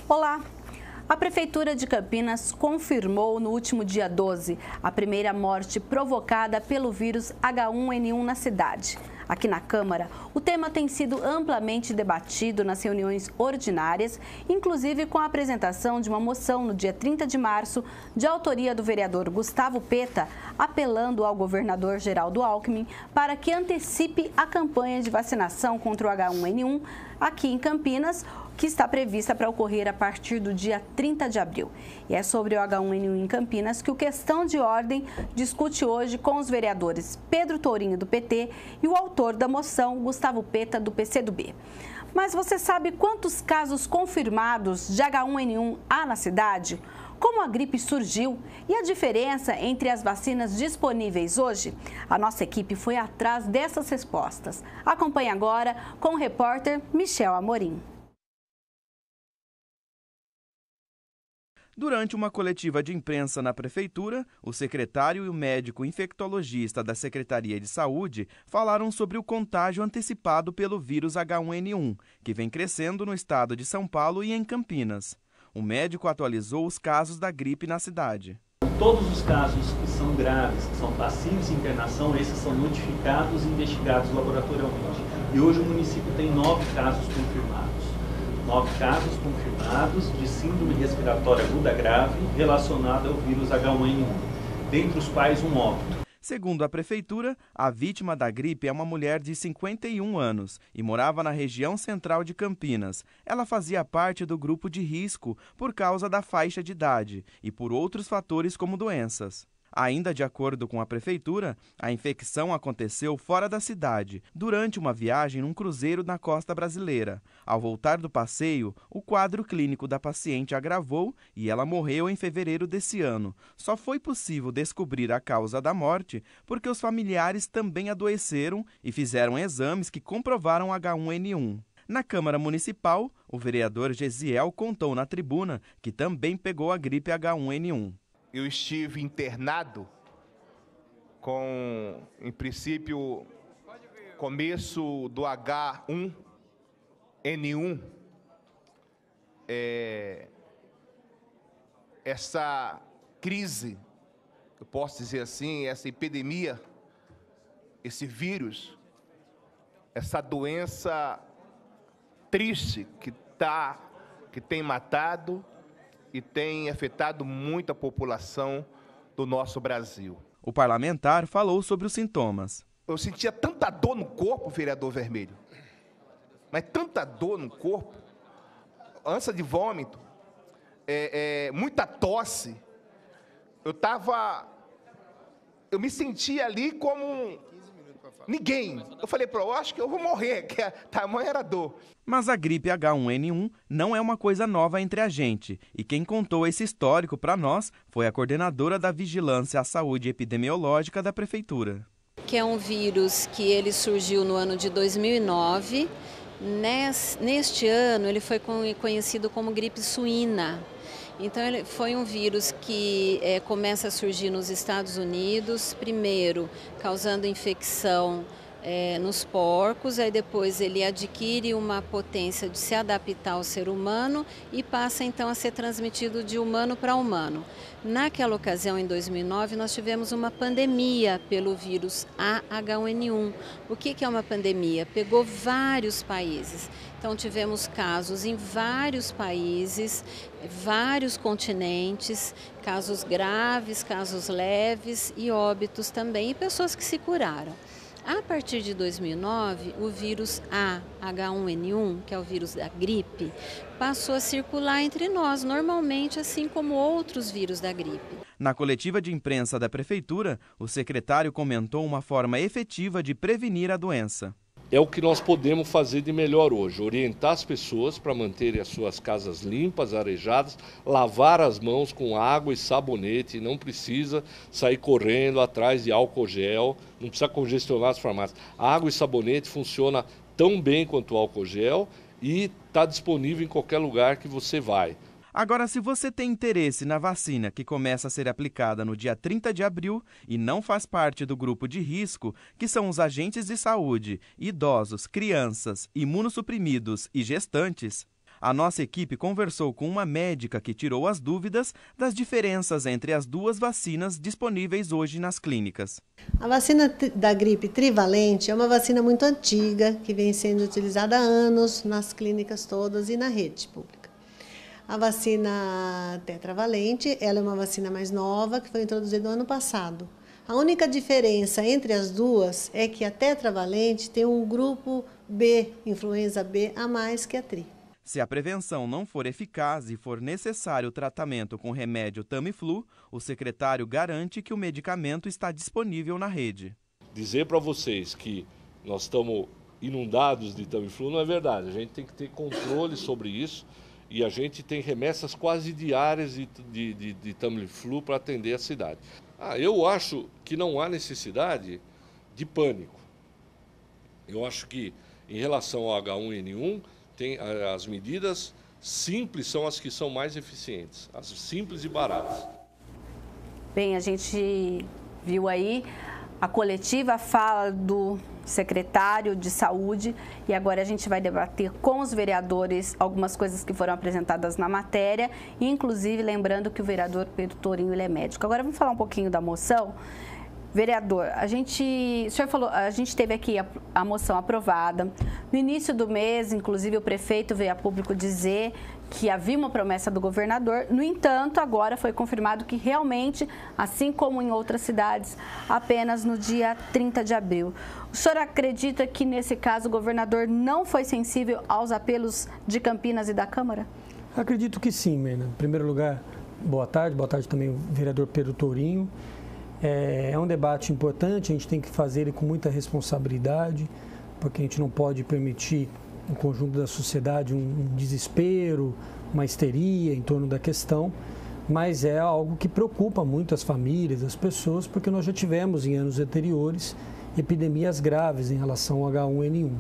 Olá! A Prefeitura de Campinas confirmou no último dia 12 a primeira morte provocada pelo vírus H1N1 na cidade. Aqui na Câmara, o tema tem sido amplamente debatido nas reuniões ordinárias, inclusive com a apresentação de uma moção no dia 30 de março, de autoria do vereador Gustavo Peta, apelando ao governador Geraldo Alckmin para que antecipe a campanha de vacinação contra o H1N1 aqui em Campinas, que está prevista para ocorrer a partir do dia 30 de abril. E é sobre o H1N1 em Campinas que o Questão de Ordem discute hoje com os vereadores Pedro Tourinho, do PT, e o autor da moção, Gustavo Peta, do PCdoB. Mas você sabe quantos casos confirmados de H1N1 há na cidade? Como a gripe surgiu e a diferença entre as vacinas disponíveis hoje? A nossa equipe foi atrás dessas respostas. Acompanhe agora com o repórter Michel Amorim. Durante uma coletiva de imprensa na Prefeitura, o secretário e o médico infectologista da Secretaria de Saúde falaram sobre o contágio antecipado pelo vírus H1N1, que vem crescendo no estado de São Paulo e em Campinas. O médico atualizou os casos da gripe na cidade. Todos os casos que são graves, que são passíveis de internação, esses são notificados e investigados laboratorialmente. E hoje o município tem 9 casos confirmados. 9 casos confirmados de síndrome respiratória aguda grave relacionada ao vírus H1N1, dentre os quais um óbito. Segundo a Prefeitura, a vítima da gripe é uma mulher de 51 anos e morava na região central de Campinas. Ela fazia parte do grupo de risco por causa da faixa de idade e por outros fatores como doenças. Ainda de acordo com a Prefeitura, a infecção aconteceu fora da cidade, durante uma viagem num cruzeiro na costa brasileira. Ao voltar do passeio, o quadro clínico da paciente agravou e ela morreu em fevereiro desse ano. Só foi possível descobrir a causa da morte porque os familiares também adoeceram e fizeram exames que comprovaram H1N1. Na Câmara Municipal, o vereador Gesiel contou na tribuna que também pegou a gripe H1N1. Eu estive internado com, em princípio, começo do H1N1. Essa crise, eu posso dizer assim, essa epidemia, esse vírus, essa doença triste que tem matado e tem afetado muito a população do nosso Brasil. O parlamentar falou sobre os sintomas. Eu sentia tanta dor no corpo, vereador Vermelho, mas tanta dor no corpo, ânsia de vômito, muita tosse. Eu me sentia ali como ninguém. Eu falei, eu acho que eu vou morrer, que a tamanha era a dor. Mas a gripe H1N1 não é uma coisa nova entre a gente. E quem contou esse histórico para nós foi a coordenadora da Vigilância à Saúde Epidemiológica da Prefeitura. Que é um vírus que ele surgiu no ano de 2009. Neste ano ele foi conhecido como gripe suína. Então ele foi um vírus que começa a surgir nos Estados Unidos, primeiro causando infecção nos porcos, aí depois ele adquire uma potência de se adaptar ao ser humano e passa então a ser transmitido de humano para humano. Naquela ocasião, em 2009, nós tivemos uma pandemia pelo vírus H1N1. O que é uma pandemia? Pegou vários países. Então tivemos casos em vários países, vários continentes, casos graves, casos leves e óbitos também, e pessoas que se curaram. A partir de 2009, o vírus H1N1, que é o vírus da gripe, passou a circular entre nós, normalmente, assim como outros vírus da gripe. Na coletiva de imprensa da Prefeitura, o secretário comentou uma forma efetiva de prevenir a doença. É o que nós podemos fazer de melhor hoje, orientar as pessoas para manterem as suas casas limpas, arejadas, lavar as mãos com água e sabonete, não precisa sair correndo atrás de álcool gel, não precisa congestionar as farmácias. A água e sabonete funciona tão bem quanto o álcool gel e está disponível em qualquer lugar que você vai. Agora, se você tem interesse na vacina que começa a ser aplicada no dia 30 de abril e não faz parte do grupo de risco, que são os agentes de saúde, idosos, crianças, imunossuprimidos e gestantes, A nossa equipe conversou com uma médica que tirou as dúvidas das diferenças entre as duas vacinas disponíveis hoje nas clínicas. A vacina da gripe trivalente é uma vacina muito antiga, que vem sendo utilizada há anos nas clínicas todas e na rede pública. A vacina tetravalente, ela é uma vacina mais nova, que foi introduzida no ano passado. A única diferença entre as duas é que a tetravalente tem um grupo B, influenza B, a mais que a tri. Se a prevenção não for eficaz e for necessário o tratamento com remédio Tamiflu, o secretário garante que o medicamento está disponível na rede. Dizer para vocês que nós estamos inundados de Tamiflu não é verdade. A gente tem que ter controle sobre isso e a gente tem remessas quase diárias de Tamiflu para atender a cidade. Eu acho que não há necessidade de pânico. Eu acho que, em relação ao H1N1, as medidas simples são as que são mais eficientes, as simples e baratas. Bem, a gente viu aí a coletiva fala do secretário de Saúde e agora a gente vai debater com os vereadores algumas coisas que foram apresentadas na matéria, inclusive lembrando que o vereador Pedro Tourinho ele é médico. Agora vamos falar um pouquinho da moção. Vereador, o senhor falou, a gente teve aqui a moção aprovada. No início do mês, inclusive, o prefeito veio a público dizer que havia uma promessa do governador. No entanto, agora foi confirmado que realmente, assim como em outras cidades, apenas no dia 30 de abril. O senhor acredita que, nesse caso, o governador não foi sensível aos apelos de Campinas e da Câmara? Acredito que sim, Mena. Em primeiro lugar, boa tarde também ao vereador Pedro Tourinho. É um debate importante, a gente tem que fazer ele com muita responsabilidade, porque a gente não pode permitir no conjunto da sociedade um desespero, uma histeria em torno da questão, mas é algo que preocupa muito as famílias, as pessoas, porque nós já tivemos em anos anteriores epidemias graves em relação ao H1N1.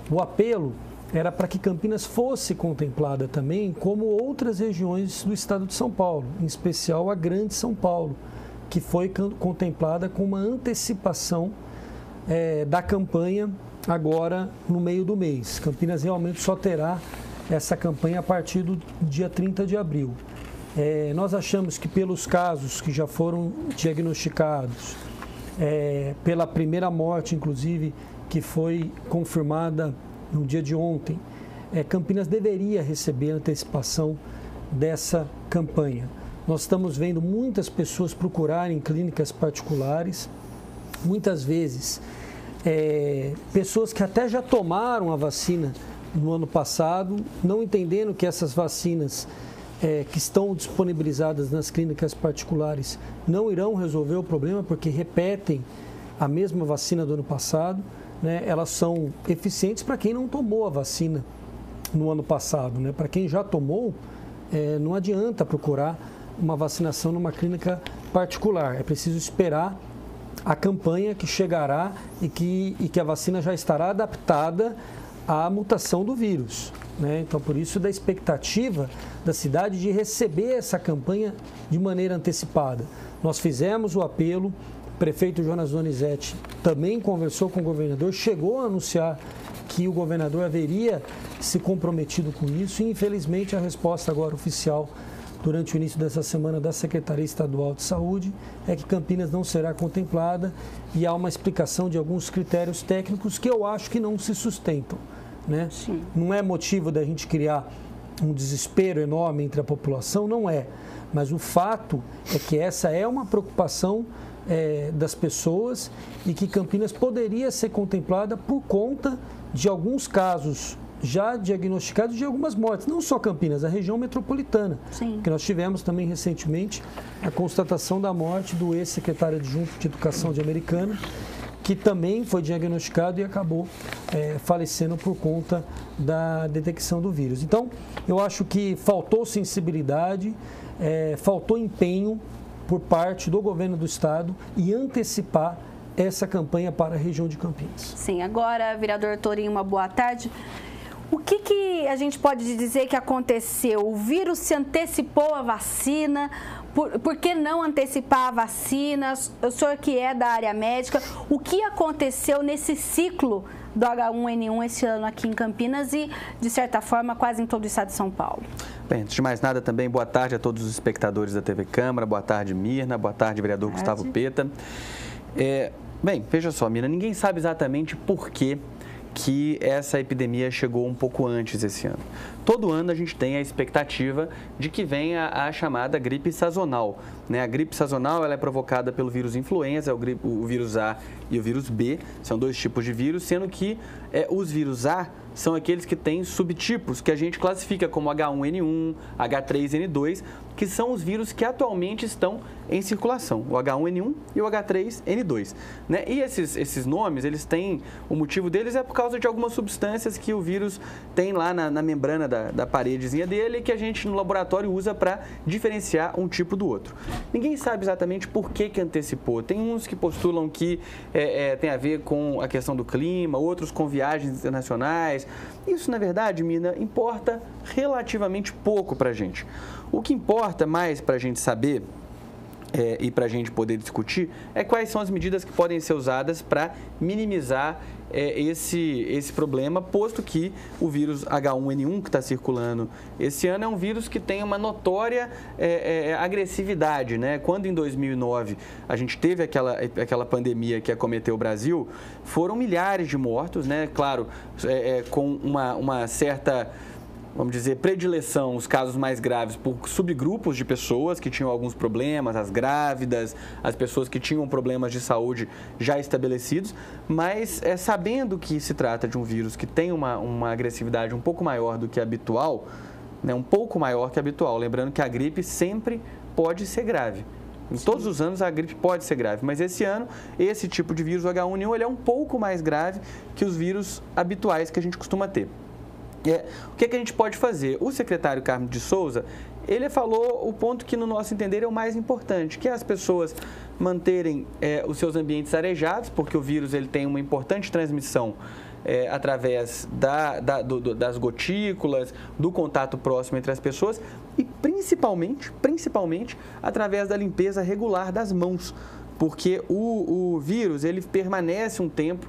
O apelo era para que Campinas fosse contemplada também como outras regiões do estado de São Paulo, em especial a Grande São Paulo, que foi contemplada com uma antecipação da campanha agora no meio do mês. Campinas realmente só terá essa campanha a partir do dia 30 de abril. Nós achamos que pelos casos que já foram diagnosticados, pela primeira morte, inclusive, que foi confirmada no dia de ontem, Campinas deveria receber a antecipação dessa campanha. Nós estamos vendo muitas pessoas procurarem clínicas particulares, muitas vezes pessoas que até já tomaram a vacina no ano passado, não entendendo que essas vacinas que estão disponibilizadas nas clínicas particulares não irão resolver o problema, porque repetem a mesma vacina do ano passado, né? Elas são eficientes para quem não tomou a vacina no ano passado, né? Para quem já tomou, não adianta procurar uma vacinação numa clínica particular. É preciso esperar a campanha que chegará e que a vacina já estará adaptada à mutação do vírus, né? Então, por isso, da expectativa da cidade de receber essa campanha de maneira antecipada. Nós fizemos o apelo, o prefeito Jonas Donizete também conversou com o governador, chegou a anunciar que o governador haveria se comprometido com isso e, infelizmente, a resposta agora oficial durante o início dessa semana da Secretaria Estadual de Saúde é que Campinas não será contemplada e há uma explicação de alguns critérios técnicos que eu acho que não se sustentam, né? Não é motivo da gente criar um desespero enorme entre a população, não é. Mas o fato é que essa é uma preocupação das pessoas e que Campinas poderia ser contemplada por conta de alguns casos já diagnosticados de algumas mortes, não só Campinas, a região metropolitana. Sim. Que nós tivemos também recentemente a constatação da morte do ex-secretário adjunto de Educação de Americana, que também foi diagnosticado e acabou falecendo por conta da detecção do vírus. Então, eu acho que faltou sensibilidade, faltou empenho por parte do governo do estado e antecipar essa campanha para a região de Campinas. Sim, agora, vereador Tourinho, uma boa tarde. O que a gente pode dizer que aconteceu? O vírus se antecipou a vacina? Por que não antecipar a vacina? O senhor que é da área médica, o que aconteceu nesse ciclo do H1N1 esse ano aqui em Campinas e, de certa forma, quase em todo o estado de São Paulo. Bem, antes de mais nada, também boa tarde a todos os espectadores da TV Câmara, boa tarde, Mirna, boa tarde, vereador Gustavo Peta. Bem, veja só, Mirna, ninguém sabe exatamente por que essa epidemia chegou um pouco antes esse ano. Todo ano a gente tem a expectativa de que venha a chamada gripe sazonal. Né? A gripe sazonal ela é provocada pelo vírus influenza, o vírus A e o vírus B, são 2 tipos de vírus, sendo que os vírus A são aqueles que têm subtipos, que a gente classifica como H1N1, H3N2, que são os vírus que atualmente estão em circulação, o H1N1 e o H3N2. Né? E esses nomes, eles têm, o motivo deles é por causa de algumas substâncias que o vírus tem lá na membrana da paredezinha dele, que a gente no laboratório usa para diferenciar um tipo do outro. Ninguém sabe exatamente por que antecipou. Tem uns que postulam que tem a ver com a questão do clima, outros com viagens internacionais. Isso, na verdade, Mina, importa relativamente pouco para a gente. O que importa mais para a gente saber e para a gente poder discutir é quais são as medidas que podem ser usadas para minimizar esse problema, posto que o vírus H1N1 que está circulando esse ano é um vírus que tem uma notória agressividade, né? Quando em 2009 a gente teve aquela pandemia que acometeu o Brasil, foram milhares de mortos, né? Claro, com uma certa, vamos dizer, predileção, os casos mais graves por subgrupos de pessoas que tinham alguns problemas, as grávidas, as pessoas que tinham problemas de saúde já estabelecidos, mas sabendo que se trata de um vírus que tem uma agressividade um pouco maior do que habitual, né, um pouco maior que habitual, lembrando que a gripe sempre pode ser grave. Em todos os anos a gripe pode ser grave, mas esse ano, esse tipo de vírus, o H1N1, ele é um pouco mais grave que os vírus habituais que a gente costuma ter. O que a gente pode fazer? O secretário Carmo de Souza, ele falou o ponto que, no nosso entender, é o mais importante, que é as pessoas manterem os seus ambientes arejados, porque o vírus ele tem uma importante transmissão através das gotículas, do contato próximo entre as pessoas e, principalmente, através da limpeza regular das mãos, porque o vírus ele permanece um tempo.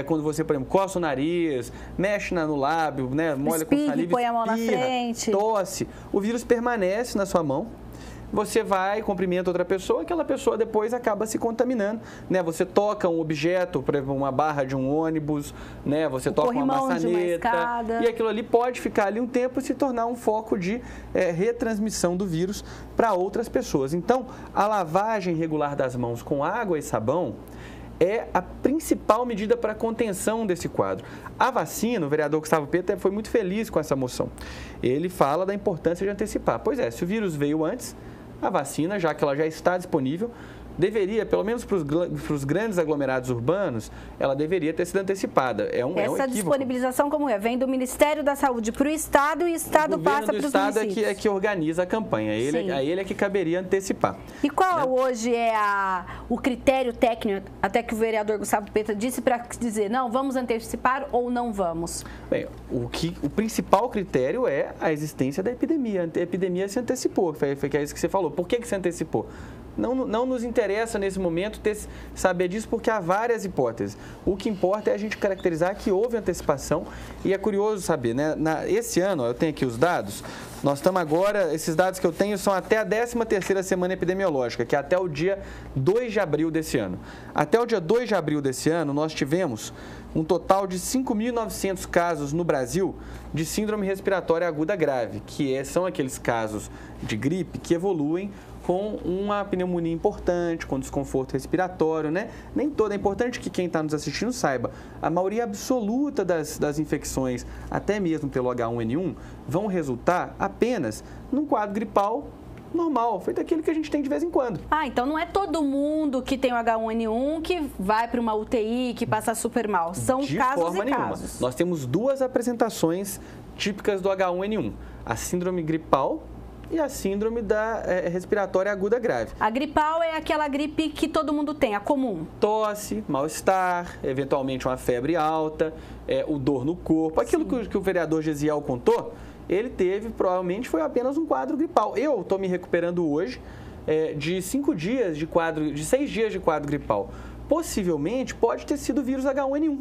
Quando você, por exemplo, coça o nariz, mexe no lábio, né, molha com saliva, põe a mão na frente, tosse, o vírus permanece na sua mão. Você vai, cumprimenta outra pessoa, aquela pessoa depois acaba se contaminando, né? Você toca um objeto, por exemplo, uma barra de um ônibus, né? Você toca uma maçaneta, e aquilo ali pode ficar ali um tempo e se tornar um foco de retransmissão do vírus para outras pessoas. Então, a lavagem regular das mãos com água e sabão é a principal medida para a contenção desse quadro. A vacina, o vereador Gustavo Peta foi muito feliz com essa moção. Ele fala da importância de antecipar. Pois é, se o vírus veio antes, a vacina, já que ela já está disponível, deveria, pelo menos para os grandes aglomerados urbanos, ela deveria ter sido antecipada. Essa disponibilização como é? Vem do Ministério da Saúde para o Estado e o Estado passa para os municípios. O Estado é que organiza a campanha, a ele é que caberia antecipar. E qual hoje é o critério técnico, até que o vereador Gustavo Peta disse, para dizer, não, vamos antecipar ou não vamos? Bem, o principal critério é a existência da epidemia. A epidemia se antecipou, foi isso que você falou. Por que se antecipou? Não nos interessa nesse momento saber disso, porque há várias hipóteses. O que importa é a gente caracterizar que houve antecipação, e é curioso saber, né? Esse ano, eu tenho aqui os dados, nós estamos agora, esses dados que eu tenho são até a 13ª semana epidemiológica, que é até o dia 2 de abril desse ano. Até o dia 2 de abril desse ano, nós tivemos um total de 5.900 casos no Brasil de síndrome respiratória aguda grave, que são aqueles casos de gripe que evoluem com uma pneumonia importante, com desconforto respiratório, né? Nem toda, é importante que quem está nos assistindo saiba, a maioria absoluta das infecções, até mesmo pelo H1N1, vão resultar apenas num quadro gripal normal, feito aquilo que a gente tem de vez em quando. Então não é todo mundo que tem o H1N1 que vai para uma UTI, que passa super mal. São casos e casos. De forma nenhuma. Nós temos 2 apresentações típicas do H1N1, a síndrome gripal e a síndrome da respiratória aguda grave. A gripal é aquela gripe que todo mundo tem, a comum. Tosse, mal-estar, eventualmente uma febre alta, o dor no corpo. Aquilo que o vereador Gesiel contou, ele teve, provavelmente, foi apenas um quadro gripal. Eu estou me recuperando hoje de 6 dias de quadro gripal. Possivelmente, pode ter sido o vírus H1N1.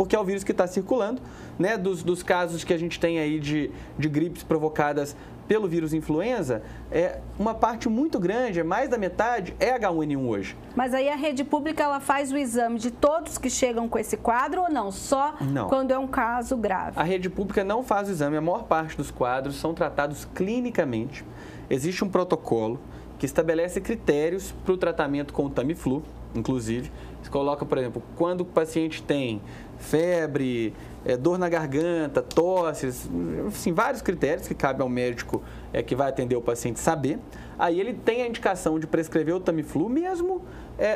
porque é o vírus que está circulando, né? Dos casos que a gente tem aí de gripes provocadas pelo vírus influenza, uma parte muito grande, mais da metade, é H1N1 hoje. Mas aí a rede pública ela faz o exame de todos que chegam com esse quadro ou não? Só quando é um caso grave? A rede pública não faz o exame, a maior parte dos quadros são tratados clinicamente. Existe um protocolo que estabelece critérios para o tratamento com o Tamiflu, inclusive. Você coloca, por exemplo, quando o paciente tem febre, dor na garganta, tosses, assim, vários critérios que cabe ao médico que vai atender o paciente saber. Aí ele tem a indicação de prescrever o Tamiflu mesmo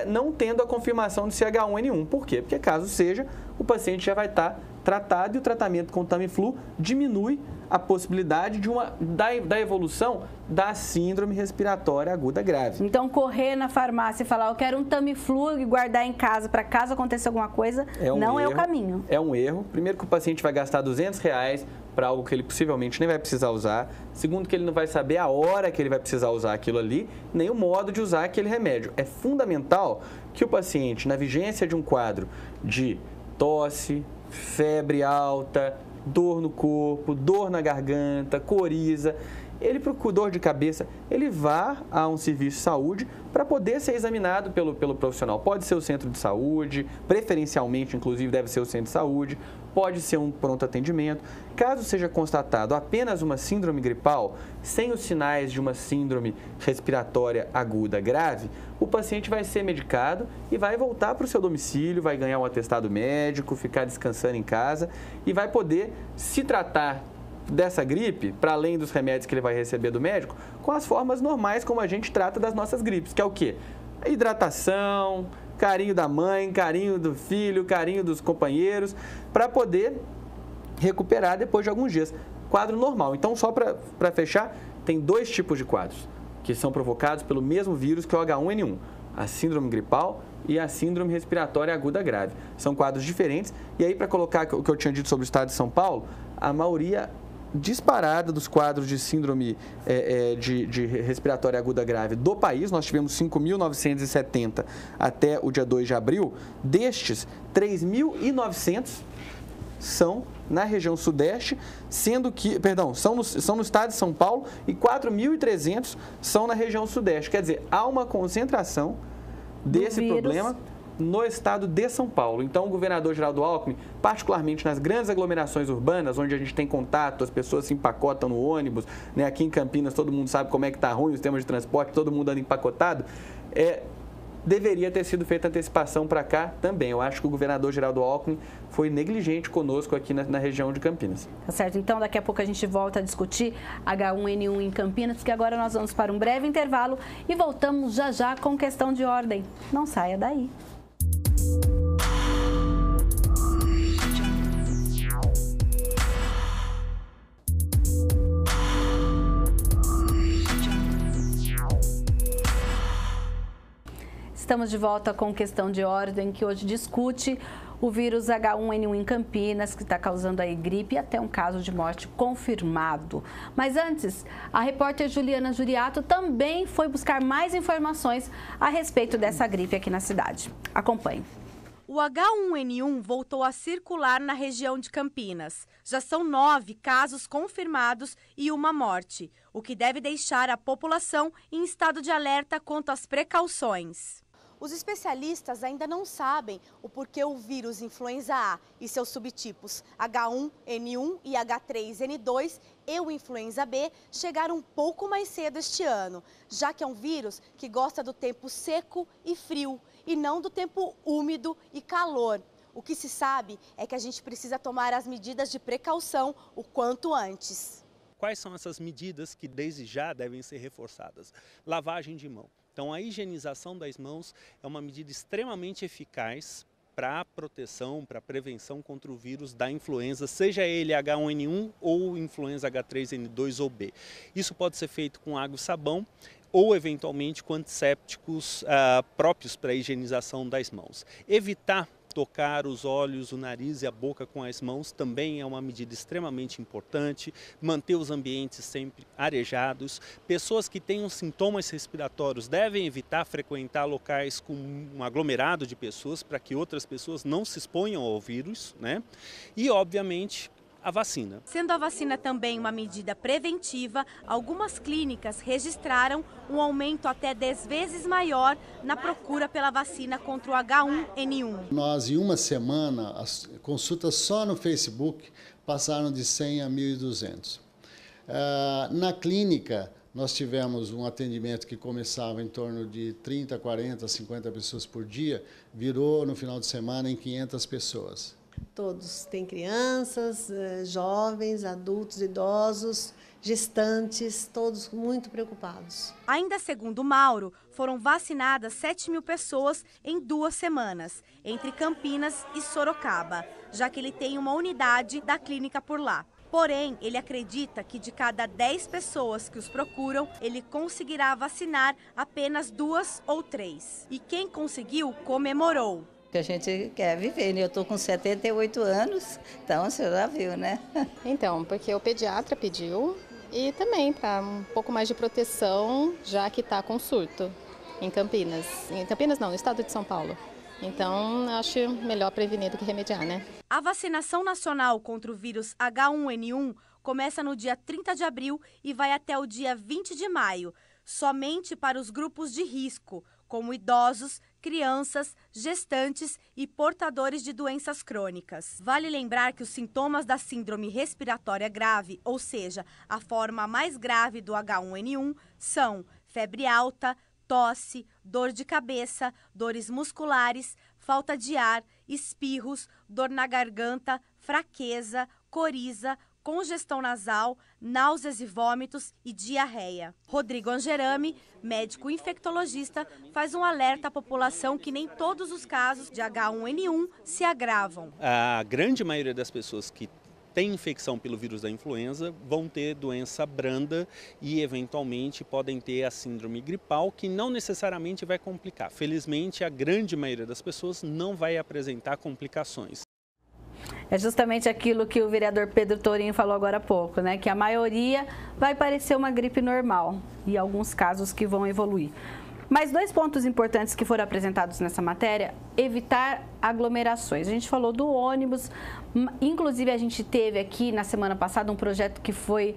não tendo a confirmação de ser H1N1. Por quê? Porque caso seja, o paciente já vai estar tratado e o tratamento com o Tamiflu diminui a possibilidade da evolução da síndrome respiratória aguda grave. Então, correr na farmácia e falar, eu quero um Tamiflu e guardar em casa para caso aconteça alguma coisa, não é o caminho. É um erro. Primeiro que o paciente vai gastar R$200 para algo que ele possivelmente nem vai precisar usar. Segundo que ele não vai saber a hora que ele vai precisar usar aquilo ali, nem o modo de usar aquele remédio. É fundamental que o paciente, na vigência de um quadro de tosse, febre alta, dor no corpo, dor na garganta, coriza, ele procura dor de cabeça, ele vá a um serviço de saúde para poder ser examinado pelo profissional. Pode ser o centro de saúde, preferencialmente, inclusive, deve ser o centro de saúde, pode ser um pronto atendimento. Caso seja constatado apenas uma síndrome gripal, sem os sinais de uma síndrome respiratória aguda grave, o paciente vai ser medicado e vai voltar para o seu domicílio, vai ganhar um atestado médico, ficar descansando em casa e vai poder se tratar dessa gripe, para além dos remédios que ele vai receber do médico, com as formas normais como a gente trata das nossas gripes, que é o quê? Hidratação, carinho da mãe, carinho do filho, carinho dos companheiros, para poder recuperar depois de alguns dias. Quadro normal. Então, só para fechar, tem dois tipos de quadros que são provocados pelo mesmo vírus que é o H1N1, a síndrome gripal e a síndrome respiratória aguda grave. São quadros diferentes. E aí, para colocar o que eu tinha dito sobre o estado de São Paulo, a maioria disparada dos quadros de síndrome de respiratória aguda grave do país. Nós tivemos 5.970 até o dia 2 de abril. Destes, 3.900 são na região sudeste, sendo que, são no estado de São Paulo e 4.300 são na região sudeste. Quer dizer, há uma concentração desse problema no estado de São Paulo. Então, o governador Geraldo Alckmin, particularmente nas grandes aglomerações urbanas, onde a gente tem contato, as pessoas se empacotam no ônibus, né? Aqui em Campinas todo mundo sabe como é que está ruim o sistema de transporte, todo mundo anda empacotado, deveria ter sido feita antecipação para cá também. Eu acho que o governador Geraldo Alckmin foi negligente conosco aqui na região de Campinas. Tá certo. Então, daqui a pouco a gente volta a discutir H1N1 em Campinas, porque agora nós vamos para um breve intervalo e voltamos já com questão de ordem. Não saia daí. Estamos de volta com questão de ordem, que hoje discute o vírus H1N1 em Campinas, que está causando aí gripe e até um caso de morte confirmado. Mas antes, a repórter Juliana Juriato também foi buscar mais informações a respeito dessa gripe aqui na cidade. Acompanhe. O H1N1 voltou a circular na região de Campinas. Já são 9 casos confirmados e uma morte, o que deve deixar a população em estado de alerta quanto às precauções. Os especialistas ainda não sabem o porquê o vírus influenza A e seus subtipos H1N1 e H3N2 e o influenza B chegaram um pouco mais cedo este ano, já que é um vírus que gosta do tempo seco e frio e não do tempo úmido e calor. O que se sabe é que a gente precisa tomar as medidas de precaução o quanto antes. Quais são essas medidas que desde já devem ser reforçadas? Lavagem de mão. Então, a higienização das mãos é uma medida extremamente eficaz para a proteção, para a prevenção contra o vírus da influenza, seja ele H1N1 ou influenza H3N2 ou B. Isso pode ser feito com água e sabão ou, eventualmente, com antissépticos próprios para a higienização das mãos. Evitar tocar os olhos, o nariz e a boca com as mãos também é uma medida extremamente importante. Manter os ambientes sempre arejados. Pessoas que tenham sintomas respiratórios devem evitar frequentar locais com um aglomerado de pessoas para que outras pessoas não se exponham ao vírus, né? E, obviamente, a vacina. Sendo a vacina também uma medida preventiva, algumas clínicas registraram um aumento até 10 vezes maior na procura pela vacina contra o H1N1. Nós, em uma semana, as consultas só no Facebook passaram de 100 a 1.200. Na clínica, nós tivemos um atendimento que começava em torno de 30, 40, 50 pessoas por dia, virou no final de semana em 500 pessoas. Todos têm crianças, jovens, adultos, idosos, gestantes, todos muito preocupados. Ainda segundo Mauro, foram vacinadas 7.000 pessoas em 2 semanas, entre Campinas e Sorocaba, já que ele tem uma unidade da clínica por lá. Porém, ele acredita que de cada 10 pessoas que os procuram, ele conseguirá vacinar apenas 2 ou 3. E quem conseguiu, comemorou. Que a gente quer viver, né? Eu estou com 78 anos, então você já viu, né? Então, porque o pediatra pediu e também para um pouco mais de proteção, já que está com surto em Campinas. Em Campinas não, no estado de São Paulo. Então, acho melhor prevenir do que remediar, né? A vacinação nacional contra o vírus H1N1 começa no dia 30 de abril e vai até o dia 20 de maio, somente para os grupos de risco, como idosos, crianças, gestantes e portadores de doenças crônicas. Vale lembrar que os sintomas da síndrome respiratória grave, ou seja, a forma mais grave do H1N1, são febre alta, tosse, dor de cabeça, dores musculares, falta de ar, espirros, dor na garganta, fraqueza, coriza, congestão nasal, náuseas e vômitos e diarreia. Rodrigo Angerami, médico infectologista, faz um alerta à população que nem todos os casos de H1N1 se agravam. A grande maioria das pessoas que têm infecção pelo vírus da influenza vão ter doença branda e, eventualmente, podem ter a síndrome gripal, que não necessariamente vai complicar. Felizmente, a grande maioria das pessoas não vai apresentar complicações. É justamente aquilo que o vereador Pedro Tourinho falou agora há pouco, né? Que a maioria vai parecer uma gripe normal e alguns casos que vão evoluir. Mas 2 pontos importantes que foram apresentados nessa matéria: evitar aglomerações. A gente falou do ônibus, inclusive a gente teve aqui na semana passada um projeto que foi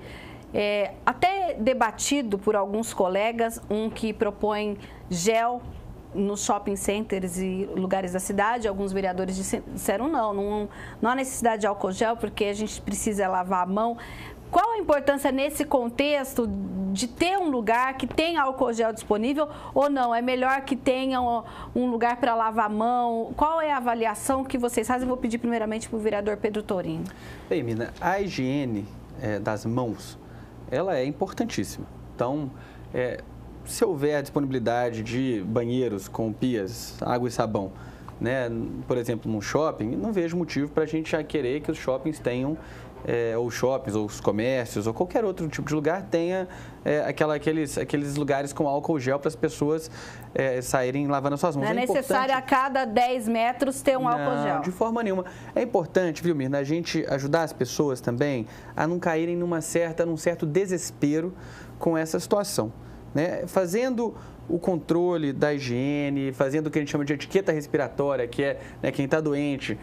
até debatido por alguns colegas, um que propõe gel nos shopping centers e lugares da cidade. Alguns vereadores disseram não há necessidade de álcool gel porque a gente precisa lavar a mão. Qual a importância nesse contexto de ter um lugar que tenha álcool gel disponível ou não? É melhor que tenha um lugar para lavar a mão? Qual é a avaliação que vocês fazem? Vou pedir primeiramente para o vereador Pedro Tourinho. Bem, Mina, a higiene das mãos, ela é importantíssima. Então, se houver a disponibilidade de banheiros com pias, água e sabão, né, por exemplo, num shopping, não vejo motivo para a gente já querer que os shoppings tenham, ou shoppings, ou os comércios, ou qualquer outro tipo de lugar tenha aqueles lugares com álcool gel para as pessoas saírem lavando as suas mãos. Não é necessário a cada 10 metros ter um álcool gel. De forma nenhuma. É importante, viu, Mirna, a gente ajudar as pessoas também a não caírem num certo desespero com essa situação. Né? Fazendo o controle da higiene, fazendo o que a gente chama de etiqueta respiratória, que é, né, quem está doente,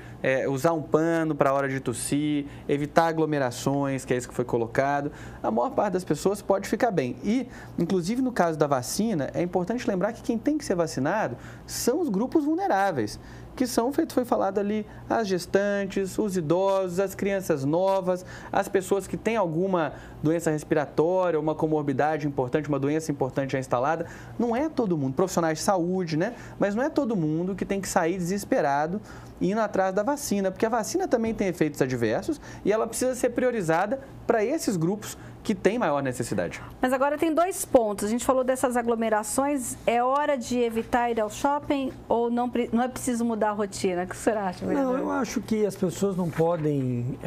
usar um pano para a hora de tossir, evitar aglomerações, que é isso que foi colocado, a maior parte das pessoas pode ficar bem. E, inclusive, no caso da vacina, é importante lembrar que quem tem que ser vacinado são os grupos vulneráveis, que são, foi falado ali, as gestantes, os idosos, as crianças novas, as pessoas que têm alguma doença respiratória, uma comorbidade importante, uma doença importante já instalada. Não é todo mundo, profissionais de saúde, né? Mas não é todo mundo que tem que sair desesperado indo atrás da vacina, porque a vacina também tem efeitos adversos e ela precisa ser priorizada para esses grupos que têm maior necessidade. Mas agora tem 2 pontos. A gente falou dessas aglomerações. É hora de evitar ir ao shopping ou não é preciso mudar a rotina? O que você acha, vereador? Não, eu acho que as pessoas não podem,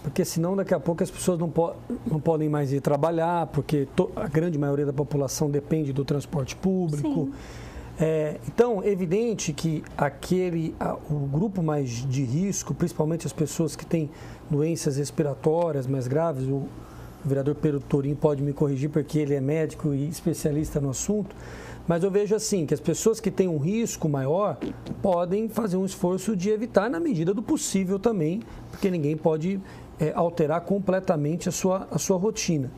porque senão daqui a pouco as pessoas não podem mais ir trabalhar, porque a grande maioria da população depende do transporte público. Então, é evidente que o grupo mais de risco, principalmente as pessoas que têm doenças respiratórias mais graves, o vereador Pedro Torim pode me corrigir porque ele é médico e especialista no assunto, mas eu vejo assim, que as pessoas que têm um risco maior podem fazer um esforço de evitar na medida do possível também, porque ninguém pode alterar completamente a sua rotina.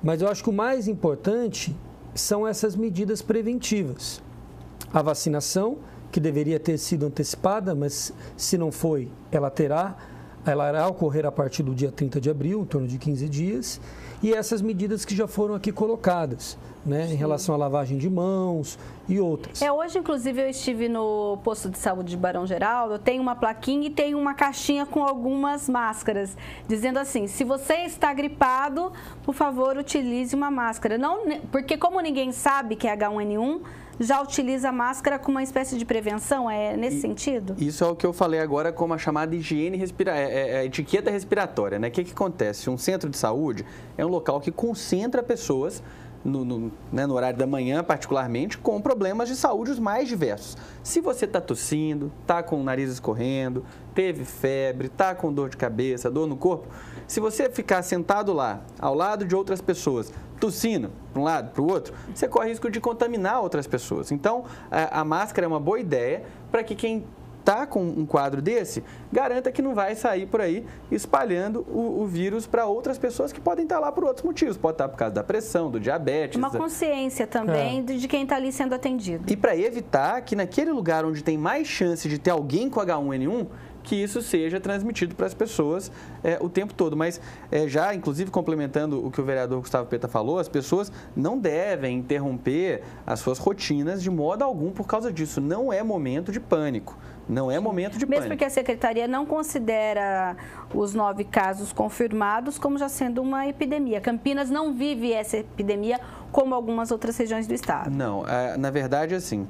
Mas eu acho que o mais importante são essas medidas preventivas. A vacinação, que deveria ter sido antecipada, mas se não foi, ela irá ocorrer a partir do dia 30 de abril, em torno de 15 dias, e essas medidas que já foram aqui colocadas, né, em relação à lavagem de mãos e outras. Hoje, inclusive, eu estive no posto de saúde de Barão Geraldo, tem uma plaquinha e tem uma caixinha com algumas máscaras, dizendo assim, se você está gripado, por favor, utilize uma máscara. Não, porque como ninguém sabe que é H1N1, já utiliza a máscara como uma espécie de prevenção? É nesse sentido? Isso é o que eu falei agora como a chamada higiene a etiqueta respiratória, né? O que acontece? Um centro de saúde é um local que concentra pessoas no horário da manhã, particularmente, com problemas de saúde os mais diversos. Se você está tossindo, está com o nariz escorrendo, teve febre, está com dor de cabeça, dor no corpo, se você ficar sentado lá, ao lado de outras pessoas, tossindo para um lado, para o outro, você corre risco de contaminar outras pessoas. Então, a máscara é uma boa ideia para que quem está com um quadro desse, garanta que não vai sair por aí espalhando o vírus para outras pessoas que podem estar lá por outros motivos. Pode estar por causa da pressão, do diabetes. Uma consciência também de quem está ali sendo atendido. E para evitar que naquele lugar onde tem mais chance de ter alguém com H1N1, que isso seja transmitido para as pessoas o tempo todo. Mas já, inclusive, complementando o que o vereador Gustavo Peta falou, as pessoas não devem interromper as suas rotinas de modo algum por causa disso. Não é momento de pânico. Não é momento de pânico. Mesmo porque a Secretaria não considera os 9 casos confirmados como já sendo uma epidemia. Campinas não vive essa epidemia como algumas outras regiões do estado. Não, na verdade, assim,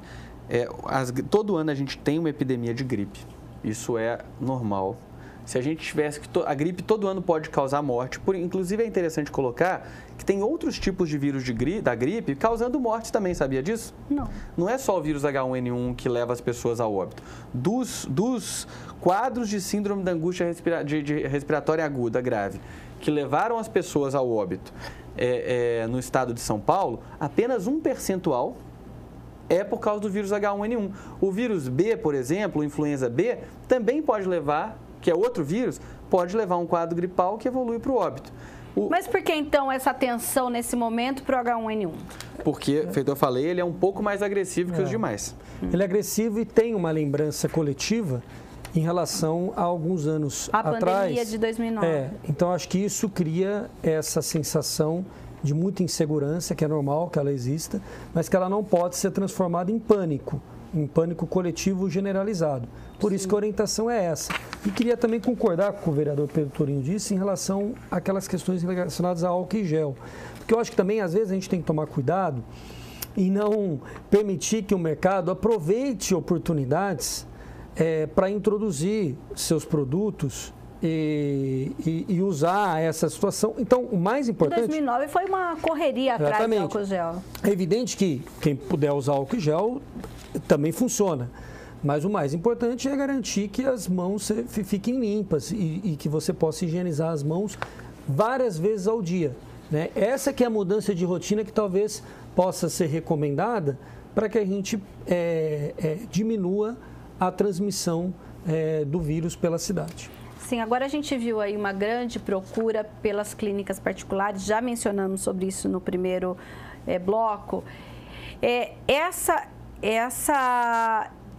todo ano a gente tem uma epidemia de gripe. Isso é normal. Se a gente tivesse que... A gripe todo ano pode causar morte. Inclusive, é interessante colocar que tem outros tipos de vírus da gripe causando mortes também, sabia disso? Não. Não é só o vírus H1N1 que leva as pessoas ao óbito. Dos quadros de síndrome da angústia respiratória aguda grave que levaram as pessoas ao óbito no estado de São Paulo, apenas um percentual é por causa do vírus H1N1. O vírus B, por exemplo, o influenza B, também pode levar, que é outro vírus, pode levar um quadro gripal que evolui para o óbito. Mas por que, então, essa atenção nesse momento para o H1N1? Porque, feito eu falei, ele é um pouco mais agressivo que os demais. Ele é agressivo e tem uma lembrança coletiva em relação a alguns anos atrás. A pandemia de 2009. Então, acho que isso cria essa sensação de muita insegurança, que é normal que ela exista, mas que ela não pode ser transformada em pânico coletivo generalizado. Por isso que a orientação é essa. E queria também concordar com o que o vereador Pedro Torim disse em relação àquelas questões relacionadas a álcool e gel. Porque eu acho que também, às vezes, a gente tem que tomar cuidado e não permitir que o mercado aproveite oportunidades para introduzir seus produtos e usar essa situação. Então, o mais importante... Em 2009 foi uma correria atrás do álcool gel. É evidente que quem puder usar álcool gel também funciona. Mas o mais importante é garantir que as mãos fiquem limpas e que você possa higienizar as mãos várias vezes ao dia, né? Essa que é a mudança de rotina que talvez possa ser recomendada para que a gente diminua a transmissão do vírus pela cidade. Sim, agora a gente viu aí uma grande procura pelas clínicas particulares, já mencionamos sobre isso no primeiro bloco.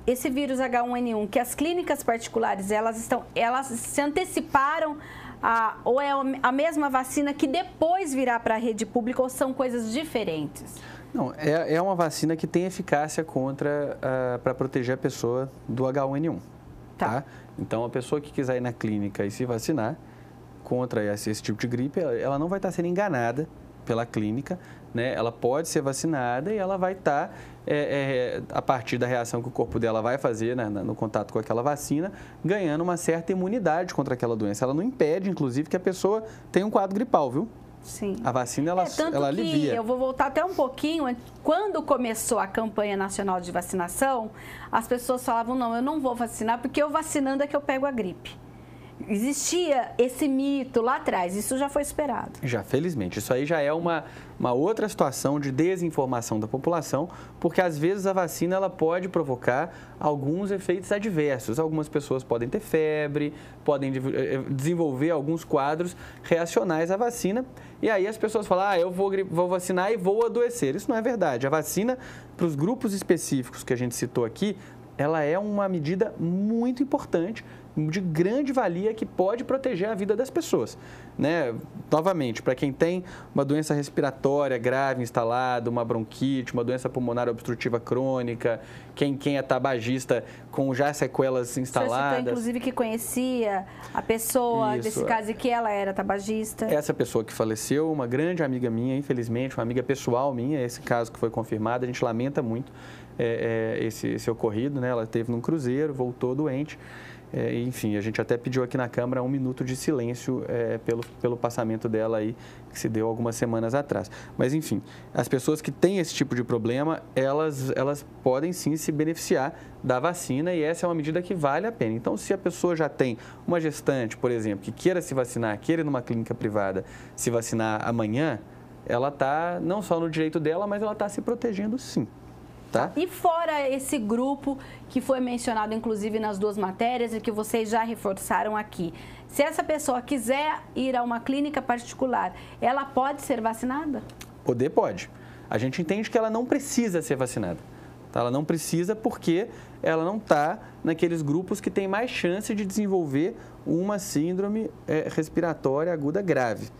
Esse vírus H1N1, que as clínicas particulares, elas se anteciparam ou é a mesma vacina que depois virá para a rede pública ou são coisas diferentes? Não, é uma vacina que tem eficácia para proteger a pessoa do H1N1. Tá? Então, a pessoa que quiser ir na clínica e se vacinar contra esse tipo de gripe, ela não vai estar sendo enganada pela clínica, né? Ela pode ser vacinada e ela vai estar, a partir da reação que o corpo dela vai fazer, né, no contato com aquela vacina, ganhando uma certa imunidade contra aquela doença. Ela não impede, inclusive, que a pessoa tenha um quadro gripal, viu? Sim. A vacina, ela alivia. Eu vou voltar até um pouquinho. Quando começou a campanha nacional de vacinação, as pessoas falavam, não, eu não vou vacinar, porque eu vacinando é que eu pego a gripe. Existia esse mito lá atrás, isso já foi esperado. Já, felizmente. Isso aí já é uma outra situação de desinformação da população, porque às vezes a vacina ela pode provocar alguns efeitos adversos. Algumas pessoas podem ter febre, podem desenvolver alguns quadros reacionais à vacina, e aí as pessoas falam, eu vou vacinar e vou adoecer. Isso não é verdade. A vacina, para os grupos específicos que a gente citou aqui, ela é uma medida muito importante, de grande valia, que pode proteger a vida das pessoas, né? Novamente, para quem tem uma doença respiratória grave instalada, uma bronquite, uma doença pulmonar obstrutiva crônica, quem é tabagista com já sequelas instaladas. O senhor citou, inclusive, que conhecia a pessoa desse caso e que ela era tabagista. Essa pessoa que faleceu, uma grande amiga minha, infelizmente, uma amiga pessoal minha, esse caso que foi confirmado, a gente lamenta muito esse ocorrido, né? Ela esteve num cruzeiro, voltou doente. Enfim, a gente até pediu aqui na Câmara 1 minuto de silêncio pelo passamento dela aí, que se deu algumas semanas atrás. Mas, enfim, as pessoas que têm esse tipo de problema, elas podem sim se beneficiar da vacina, e essa é uma medida que vale a pena. Então, se a pessoa já tem uma gestante, por exemplo, que queira se vacinar, queira ir numa clínica privada se vacinar amanhã, ela está não só no direito dela, mas ela está se protegendo sim. Tá? E fora esse grupo que foi mencionado, inclusive, nas duas matérias e que vocês já reforçaram aqui, se essa pessoa quiser ir a uma clínica particular, ela pode ser vacinada? Pode. A gente entende que ela não precisa ser vacinada. Tá? Ela não precisa porque ela não está naqueles grupos que têm mais chance de desenvolver uma síndrome respiratória aguda grave.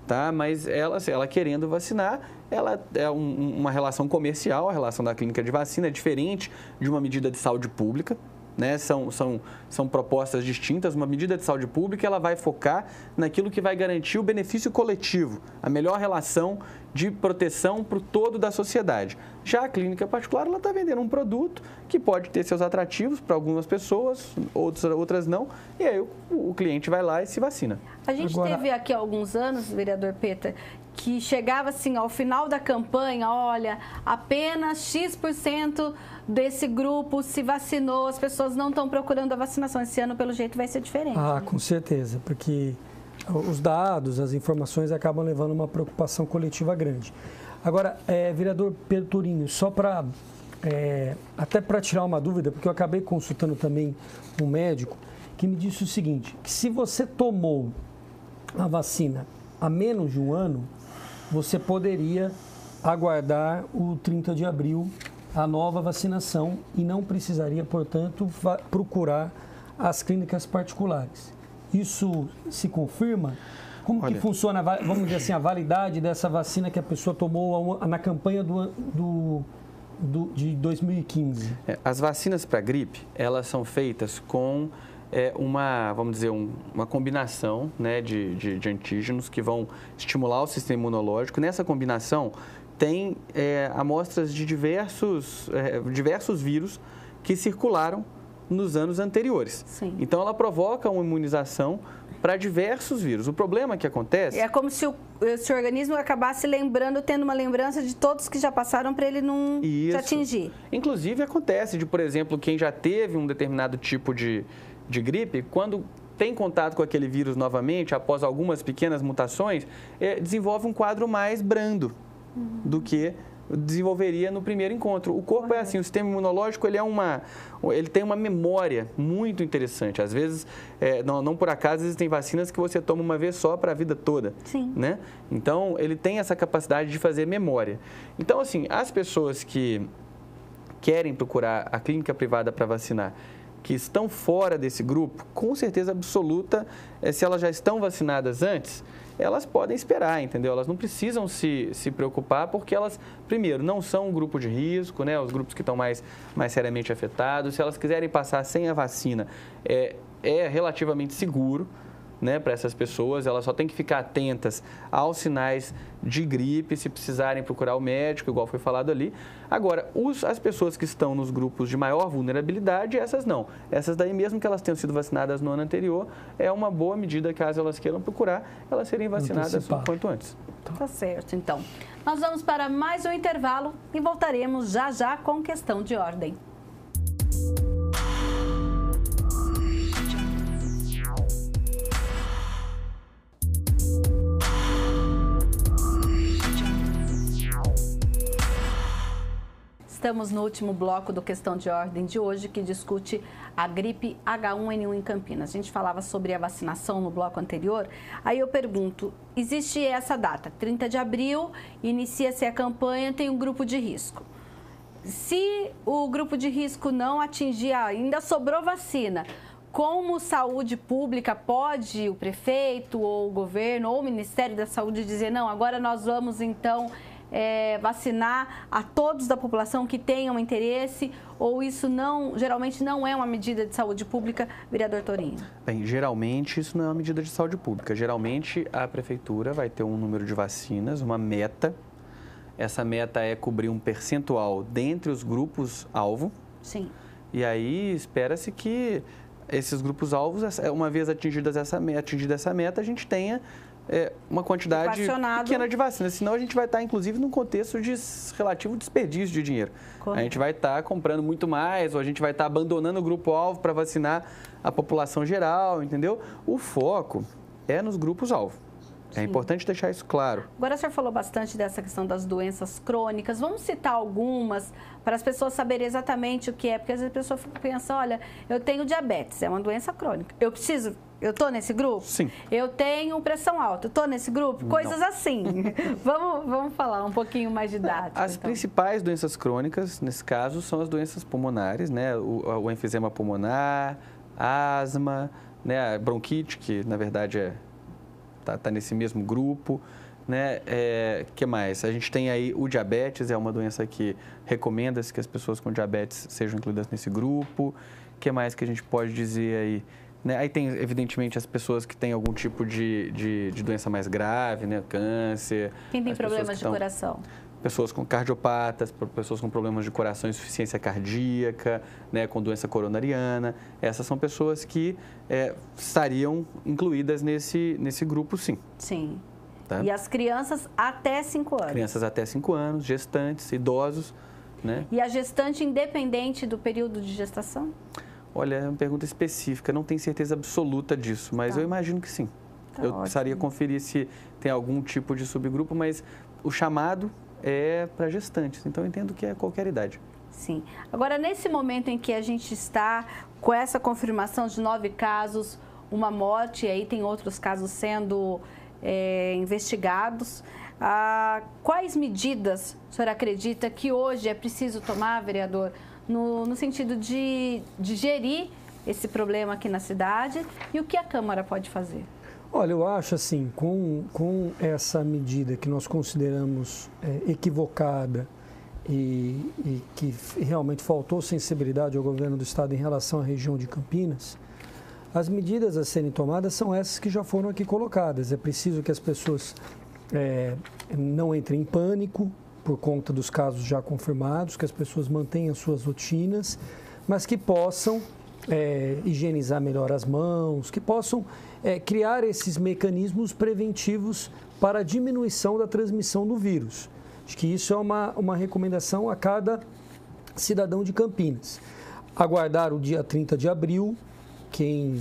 Tá? Mas ela querendo vacinar, ela é uma relação comercial, a relação da clínica de vacina é diferente de uma medida de saúde pública, né? São propostas distintas. Uma medida de saúde pública, ela vai focar naquilo que vai garantir o benefício coletivo, a melhor relação de proteção para o todo da sociedade. Já a clínica particular, ela está vendendo um produto que pode ter seus atrativos para algumas pessoas, outras não, e aí o cliente vai lá e se vacina. A gente teve aqui há alguns anos, vereador Peta, que chegava assim ao final da campanha, olha, apenas X% desse grupo se vacinou, as pessoas não estão procurando a vacinação. Esse ano, pelo jeito, vai ser diferente. Ah, com certeza, porque os dados, as informações acabam levando uma preocupação coletiva grande. Agora, vereador Pedro Tourinho, só para, até para tirar uma dúvida, porque eu acabei consultando também um médico que me disse o seguinte, que se você tomou a vacina há menos de um ano, você poderia aguardar o 30 de abril a nova vacinação e não precisaria, portanto, procurar as clínicas particulares. Isso se confirma? Como que funciona, vamos dizer assim, a validade dessa vacina que a pessoa tomou na campanha de 2015? As vacinas para gripe, elas são feitas com uma combinação, né, de antígenos que vão estimular o sistema imunológico. Nessa combinação, tem amostras de diversos vírus que circularam nos anos anteriores. Sim. Então, ela provoca uma imunização para diversos vírus. O problema que acontece... É como se o organismo acabasse tendo uma lembrança de todos que já passaram para ele não te atingir. Inclusive, acontece de, por exemplo, quem já teve um determinado tipo de gripe, quando tem contato com aquele vírus novamente, após algumas pequenas mutações, desenvolve um quadro mais brando do que desenvolveria no primeiro encontro. O corpo é assim, o sistema imunológico ele tem uma memória muito interessante. Às vezes, não por acaso, existem vacinas que você toma uma vez só para a vida toda. Sim. Né? Então, ele tem essa capacidade de fazer memória. Então, assim, as pessoas que querem procurar a clínica privada para vacinar, que estão fora desse grupo, com certeza absoluta, se elas já estão vacinadas antes, elas podem esperar, entendeu? Elas não precisam se preocupar, porque elas, primeiro, não são um grupo de risco, né? Os grupos que estão mais seriamente afetados. Se elas quiserem passar sem a vacina, é relativamente seguro, né, para essas pessoas. Elas só têm que ficar atentas aos sinais de gripe, se precisarem procurar o médico, igual foi falado ali. Agora, as pessoas que estão nos grupos de maior vulnerabilidade, essas não. Essas daí, mesmo que elas tenham sido vacinadas no ano anterior, é uma boa medida, caso elas queiram procurar, elas serem vacinadas o quanto antes. Tá certo, então. Nós vamos para mais um intervalo e voltaremos já já com Questão de Ordem. Estamos no último bloco do Questão de Ordem de hoje, que discute a gripe H1N1 em Campinas. A gente falava sobre a vacinação no bloco anterior. Aí eu pergunto, existe essa data, 30 de abril, inicia-se a campanha, tem um grupo de risco. Se o grupo de risco não atingir, ainda sobrou vacina, como saúde pública pode o prefeito ou o governo ou o Ministério da Saúde dizer, não, agora nós vamos então vacinar a todos da população que tenham interesse, ou isso geralmente não é uma medida de saúde pública, vereador Torinho? Bem, geralmente isso não é uma medida de saúde pública. Geralmente a prefeitura vai ter um número de vacinas, uma meta. Essa meta é cobrir um percentual dentre os grupos-alvo. Sim. E aí espera-se que esses grupos-alvos, uma vez atingida essa meta, a gente tenha uma quantidade pequena de vacinas. Senão a gente vai estar, inclusive, num contexto de relativo desperdício de dinheiro. Correto. A gente vai estar comprando muito mais, ou a gente vai estar abandonando o grupo-alvo para vacinar a população geral, entendeu? O foco é nos grupos-alvo. É importante deixar isso claro. Agora, o senhor falou bastante dessa questão das doenças crônicas. Vamos citar algumas para as pessoas saberem exatamente o que é, porque às vezes a pessoa pensa, olha, eu tenho diabetes, é uma doença crônica. Eu estou nesse grupo? Sim. Eu tenho pressão alta, eu estou nesse grupo? Coisas assim. vamos falar um pouquinho mais didático. As principais doenças crônicas, nesse caso, são as doenças pulmonares, né? O enfisema pulmonar, asma, né? A bronquite, que na verdade tá nesse mesmo grupo, né? Que mais? A gente tem aí o diabetes, é uma doença que recomenda-se que as pessoas com diabetes sejam incluídas nesse grupo. Que mais que a gente pode dizer aí? Né? Aí tem, evidentemente, as pessoas que têm algum tipo de doença mais grave, né? Câncer. Quem tem problemas de coração? Pessoas com cardiopatas, pessoas com problemas de coração, insuficiência cardíaca, né, com doença coronariana. Essas são pessoas que estariam incluídas nesse grupo, sim. Sim. Tá? E as crianças até 5 anos? Crianças até 5 anos, gestantes, idosos, né? E a gestante independente do período de gestação? Olha, é uma pergunta específica, não tenho certeza absoluta disso, mas eu imagino que sim. Eu precisaria conferir se tem algum tipo de subgrupo, mas o chamado é para gestantes, então eu entendo que é qualquer idade. Sim. Agora, nesse momento em que a gente está com essa confirmação de 9 casos, uma morte, e aí tem outros casos sendo investigados, quais medidas o senhor acredita que hoje é preciso tomar, vereador, no sentido de gerir esse problema aqui na cidade, e o que a Câmara pode fazer? Olha, eu acho assim, com essa medida que nós consideramos equivocada e que realmente faltou sensibilidade ao governo do estado em relação à região de Campinas, as medidas a serem tomadas são essas que já foram aqui colocadas. É preciso que as pessoas não entrem em pânico por conta dos casos já confirmados, que as pessoas mantenham suas rotinas, mas que possam higienizar melhor as mãos, que possam criar esses mecanismos preventivos para a diminuição da transmissão do vírus. Acho que isso é uma recomendação a cada cidadão de Campinas. Aguardar o dia 30 de abril, quem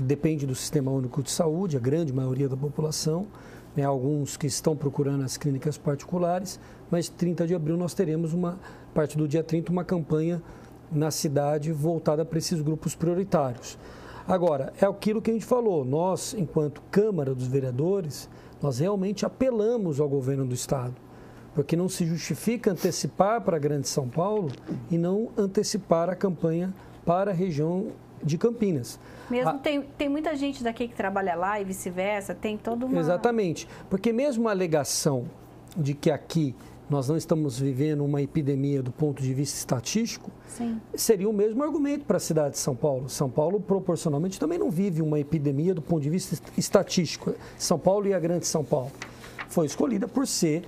depende do Sistema Único de Saúde, a grande maioria da população, né, alguns que estão procurando as clínicas particulares, mas 30 de abril nós teremos, a partir do dia 30, uma campanha na cidade voltada para esses grupos prioritários. Agora, é aquilo que a gente falou, nós, enquanto Câmara dos Vereadores, nós realmente apelamos ao governo do Estado, porque não se justifica antecipar para a Grande São Paulo e não antecipar a campanha para a região de Campinas. Mesmo tem muita gente daqui que trabalha lá e vice-versa, tem toda uma... Exatamente, porque mesmo a alegação de que aqui nós não estamos vivendo uma epidemia do ponto de vista estatístico, Sim. seria o mesmo argumento para a cidade de São Paulo. São Paulo, proporcionalmente, também não vive uma epidemia do ponto de vista estatístico. São Paulo e a Grande São Paulo foi escolhida por ser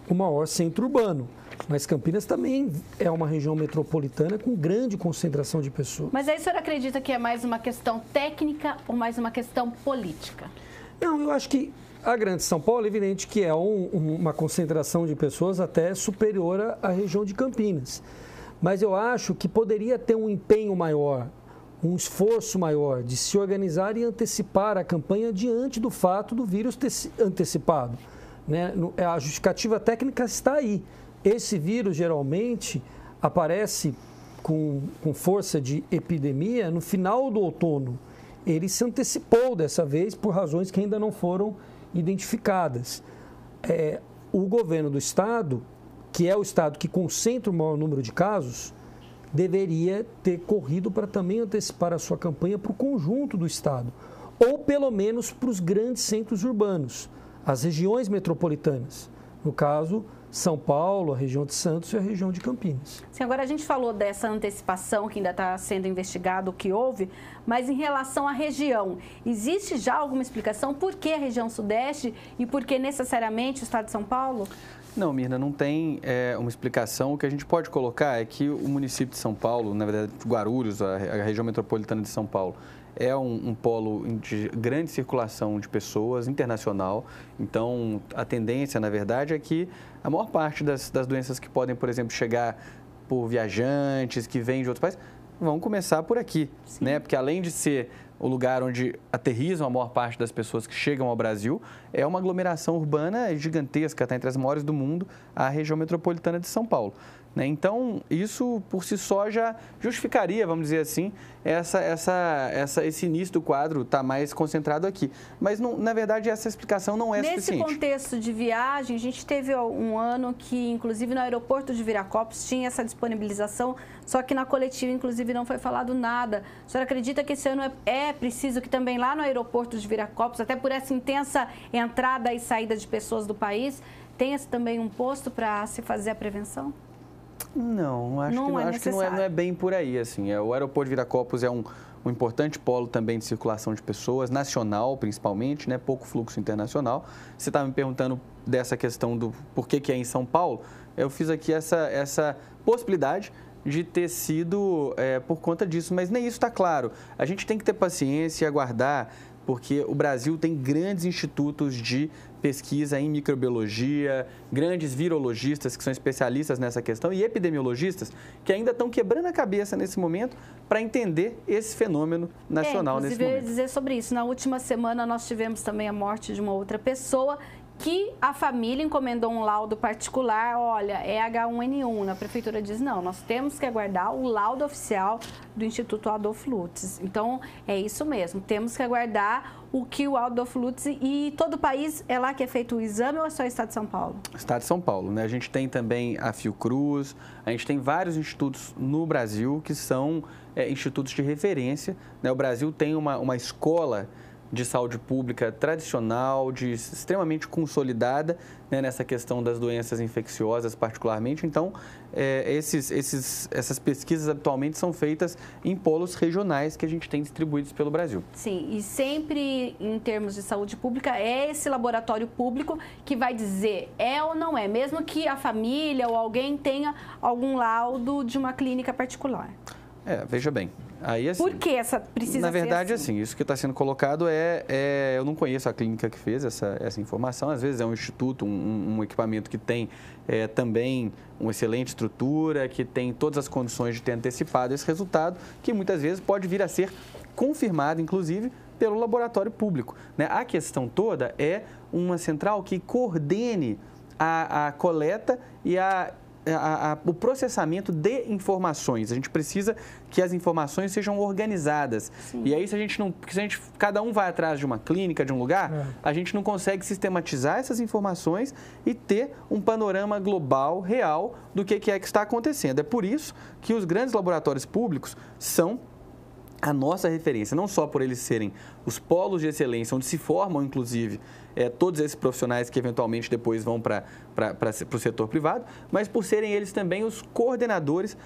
o maior centro urbano. Mas Campinas também é uma região metropolitana com grande concentração de pessoas. Mas aí o senhor acredita que é mais uma questão técnica ou mais uma questão política? Não, eu acho que a Grande São Paulo é evidente que é uma concentração de pessoas até superior à região de Campinas. Mas eu acho que poderia ter um empenho maior, um esforço maior de se organizar e antecipar a campanha diante do fato do vírus ter antecipado, né? A justificativa técnica está aí. Esse vírus geralmente aparece com força de epidemia no final do outono. Ele se antecipou dessa vez por razões que ainda não foram identificadas. O governo do estado, que é o estado que concentra o maior número de casos, deveria ter corrido para também antecipar a sua campanha para o conjunto do estado, ou pelo menos para os grandes centros urbanos, as regiões metropolitanas. No caso, São Paulo, a região de Santos e a região de Campinas. Sim, agora a gente falou dessa antecipação que ainda está sendo investigado o que houve, mas em relação à região, existe já alguma explicação por que a região sudeste e por que necessariamente o estado de São Paulo? Não, Mirna, não tem uma explicação. O que a gente pode colocar é que o município de São Paulo, na verdade, Guarulhos, a região metropolitana de São Paulo, é um polo de grande circulação de pessoas, internacional. Então, a tendência, na verdade, é que a maior parte das doenças que podem, por exemplo, chegar por viajantes que vêm de outros países, vão começar por aqui, né? Porque além de ser o lugar onde aterrissam a maior parte das pessoas que chegam ao Brasil, é uma aglomeração urbana gigantesca, está entre as maiores do mundo, a região metropolitana de São Paulo. Então, isso por si só já justificaria, vamos dizer assim, esse início do quadro está mais concentrado aqui. Mas, não, na verdade, essa explicação não é suficiente. Nesse contexto de viagem, a gente teve um ano que, inclusive, no aeroporto de Viracopos tinha essa disponibilização, só que na coletiva, inclusive, não foi falado nada. A senhora acredita que esse ano é preciso que também lá no aeroporto de Viracopos, até por essa intensa entrada e saída de pessoas do país, tenha também um posto para se fazer a prevenção? Não, acho que não é bem por aí, assim. O aeroporto de Viracopos é um importante polo também de circulação de pessoas, nacional principalmente, né? Pouco fluxo internacional. Você estava me perguntando dessa questão do por que é em São Paulo. Eu fiz aqui essa possibilidade de ter sido por conta disso, mas nem isso está claro. A gente tem que ter paciência e aguardar, porque o Brasil tem grandes institutos de pesquisa em microbiologia, grandes virologistas que são especialistas nessa questão e epidemiologistas que ainda estão quebrando a cabeça nesse momento para entender esse fenômeno nacional nesse momento. Eu ia dizer sobre isso. Na última semana nós tivemos também a morte de uma outra pessoa que a família encomendou um laudo particular, olha, é H1N1. A prefeitura diz, não, nós temos que aguardar o laudo oficial do Instituto Adolfo Lutz. Então, é isso mesmo, temos que aguardar o que o Adolfo Lutz e todo o país, é lá que é feito o exame ou é só o Estado de São Paulo? Estado de São Paulo, né? A gente tem também a Fiocruz, a gente tem vários institutos no Brasil que são institutos de referência, né? O Brasil tem uma escola de saúde pública tradicional, extremamente consolidada, né, nessa questão das doenças infecciosas particularmente. Então, essas pesquisas atualmente são feitas em polos regionais que a gente tem distribuídos pelo Brasil. Sim, e sempre em termos de saúde pública, é esse laboratório público que vai dizer é ou não é, mesmo que a família ou alguém tenha algum laudo de uma clínica particular. Veja bem. Aí, assim, por que essa precisa ser? Na verdade, assim, isso que está sendo colocado eu não conheço a clínica que fez essa informação. Às vezes é um instituto, um equipamento que tem também uma excelente estrutura, que tem todas as condições de ter antecipado esse resultado, que muitas vezes pode vir a ser confirmado, inclusive, pelo laboratório público, né? A questão toda é uma central que coordene a coleta e o processamento de informações. A gente precisa que as informações sejam organizadas. Sim. E aí, se cada um vai atrás de uma clínica, de um lugar, a gente não consegue sistematizar essas informações e ter um panorama global, real, do que está acontecendo. É por isso que os grandes laboratórios públicos são a nossa referência, não só por eles serem os polos de excelência, onde se formam, inclusive, todos esses profissionais que eventualmente depois vão para o setor privado, mas por serem eles também os coordenadores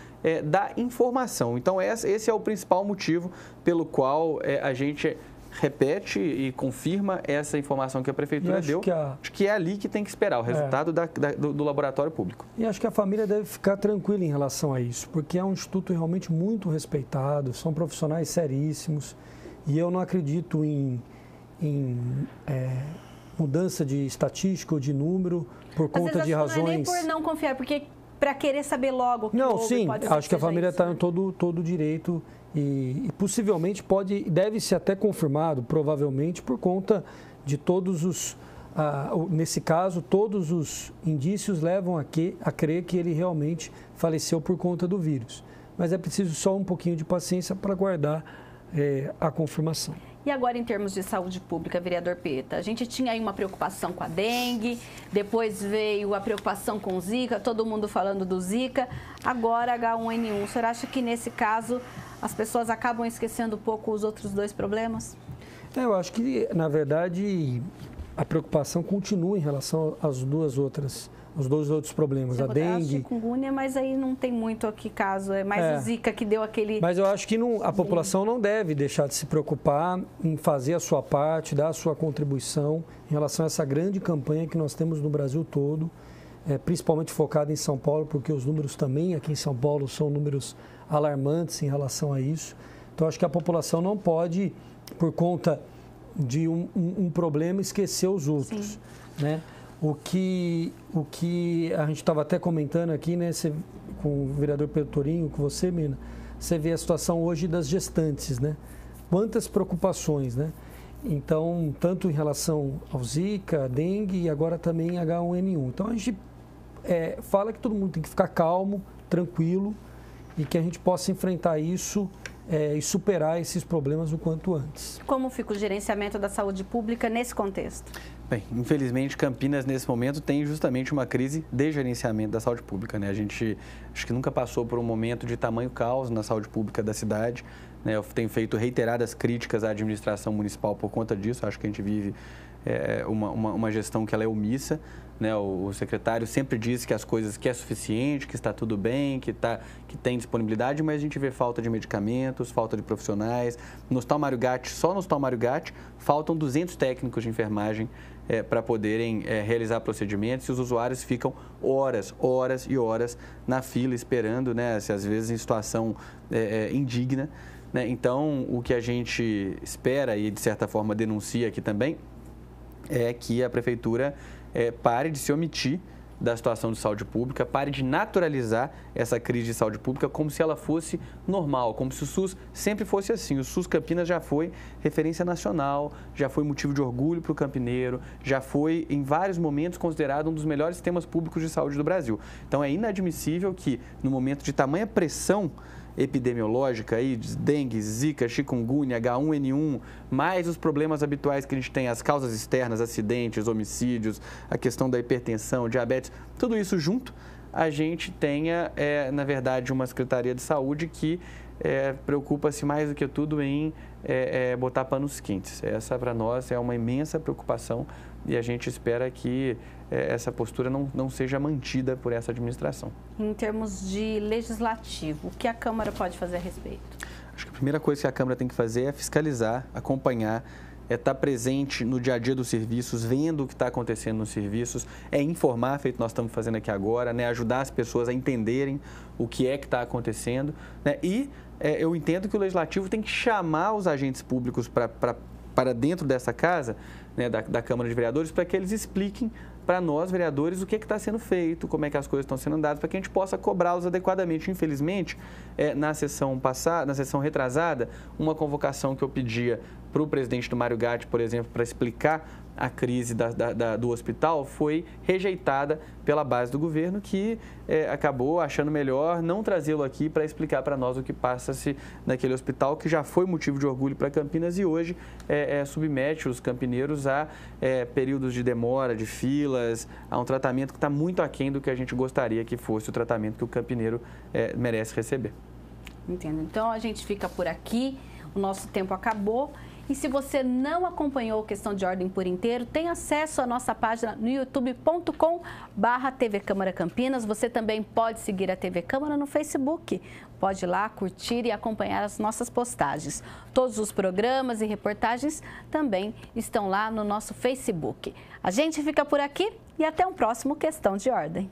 da informação. Então, esse é o principal motivo pelo qual a gente repete e confirma essa informação que a Prefeitura deu, acho que é ali que tem que esperar o resultado do laboratório público. E acho que a família deve ficar tranquila em relação a isso, porque é um instituto realmente muito respeitado, são profissionais seríssimos, e eu não acredito em mudança de estatística ou de número por conta de razões... Não é nem por não confiar, porque para querer saber logo o que não, houve, sim, pode ser acho que a família está né? em todo o direito e possivelmente deve ser até confirmado, provavelmente, por conta de todos os, nesse caso, todos os indícios levam a crer que ele realmente faleceu por conta do vírus. Mas é preciso só um pouquinho de paciência para aguardar a confirmação. E agora, em termos de saúde pública, vereador Peta, a gente tinha aí uma preocupação com a dengue, depois veio a preocupação com o Zika, todo mundo falando do Zika, agora H1N1. O senhor acha que, nesse caso, as pessoas acabam esquecendo um pouco os outros dois problemas? Eu acho que, na verdade, a preocupação continua em relação às dois outros problemas, a dengue. Chikungunya, mas aí não tem muito aqui caso, é mais o Zika que deu aquele... Mas eu acho que a população não deve deixar de se preocupar em fazer a sua parte, dar a sua contribuição em relação a essa grande campanha que nós temos no Brasil todo, principalmente focada em São Paulo, porque os números também aqui em São Paulo são números alarmantes em relação a isso. Então, acho que a população não pode, por conta de um problema, esquecer os outros, né? O que a gente estava até comentando aqui, né, com o vereador Pedro Torinho, com você, Mina, você vê a situação hoje das gestantes, né? Quantas preocupações, né? Então, tanto em relação ao Zika, dengue e agora também H1N1. Então, a gente fala que todo mundo tem que ficar calmo, tranquilo e que a gente possa enfrentar isso e superar esses problemas o quanto antes. Como fica o gerenciamento da saúde pública nesse contexto? Bem, infelizmente, Campinas, nesse momento, tem justamente uma crise de gerenciamento da saúde pública, né? A gente acho que nunca passou por um momento de tamanho caos na saúde pública da cidade, né? Eu tenho feito reiteradas críticas à administração municipal por conta disso. Acho que a gente vive uma gestão que ela é omissa, né? O secretário sempre diz que as coisas, que é suficiente, que está tudo bem, que tem disponibilidade, mas a gente vê falta de medicamentos, falta de profissionais. No Hospital Mário Gatti, só no Hospital Mário Gatti, faltam 200 técnicos de enfermagem para poderem realizar procedimentos, e os usuários ficam horas e horas na fila esperando, né? Às vezes em situação indigna, né? Então, o que a gente espera e, de certa forma, denuncia aqui também é que a Prefeitura pare de se omitir da situação de saúde pública, pare de naturalizar essa crise de saúde pública como se ela fosse normal, como se o SUS sempre fosse assim. O SUS Campinas já foi referência nacional, já foi motivo de orgulho para o campineiro, já foi, em vários momentos, considerado um dos melhores sistemas públicos de saúde do Brasil. Então, é inadmissível que, no momento de tamanha pressão epidemiológica aí, de dengue, zika, chikungunya, H1N1, mais os problemas habituais que a gente tem, as causas externas, acidentes, homicídios, a questão da hipertensão, diabetes, tudo isso junto, a gente tenha, na verdade, uma Secretaria de Saúde que preocupa-se mais do que tudo em botar panos quentes. Essa, para nós, é uma imensa preocupação e a gente espera que essa postura não seja mantida por essa administração. Em termos de legislativo, o que a Câmara pode fazer a respeito? Acho que a primeira coisa que a Câmara tem que fazer é fiscalizar, acompanhar, estar presente no dia a dia dos serviços, vendo o que está acontecendo nos serviços, informar, feito nós estamos fazendo aqui agora, né? Ajudar as pessoas a entenderem o que é que está acontecendo, né? E eu entendo que o Legislativo tem que chamar os agentes públicos para dentro dessa casa, né, da Câmara de Vereadores, para que eles expliquem para nós, vereadores, o que está sendo feito, como é que as coisas estão sendo dadas, para que a gente possa cobrá-los adequadamente. Infelizmente, na sessão retrasada, uma convocação que eu pedia para o presidente do Mário Gatti, por exemplo, para explicar a crise do hospital, foi rejeitada pela base do governo, que acabou achando melhor não trazê-lo aqui para explicar para nós o que passa-se naquele hospital, que já foi motivo de orgulho para Campinas e hoje submete os campineiros a períodos de demora, de filas, a um tratamento que está muito aquém do que a gente gostaria que fosse o tratamento que o campineiro merece receber. Entendo. Então, a gente fica por aqui. O nosso tempo acabou. E se você não acompanhou Questão de Ordem por inteiro, tem acesso à nossa página no youtube.com/TV Câmara Campinas. Você também pode seguir a TV Câmara no Facebook. Pode ir lá, curtir e acompanhar as nossas postagens. Todos os programas e reportagens também estão lá no nosso Facebook. A gente fica por aqui e até um próximo Questão de Ordem.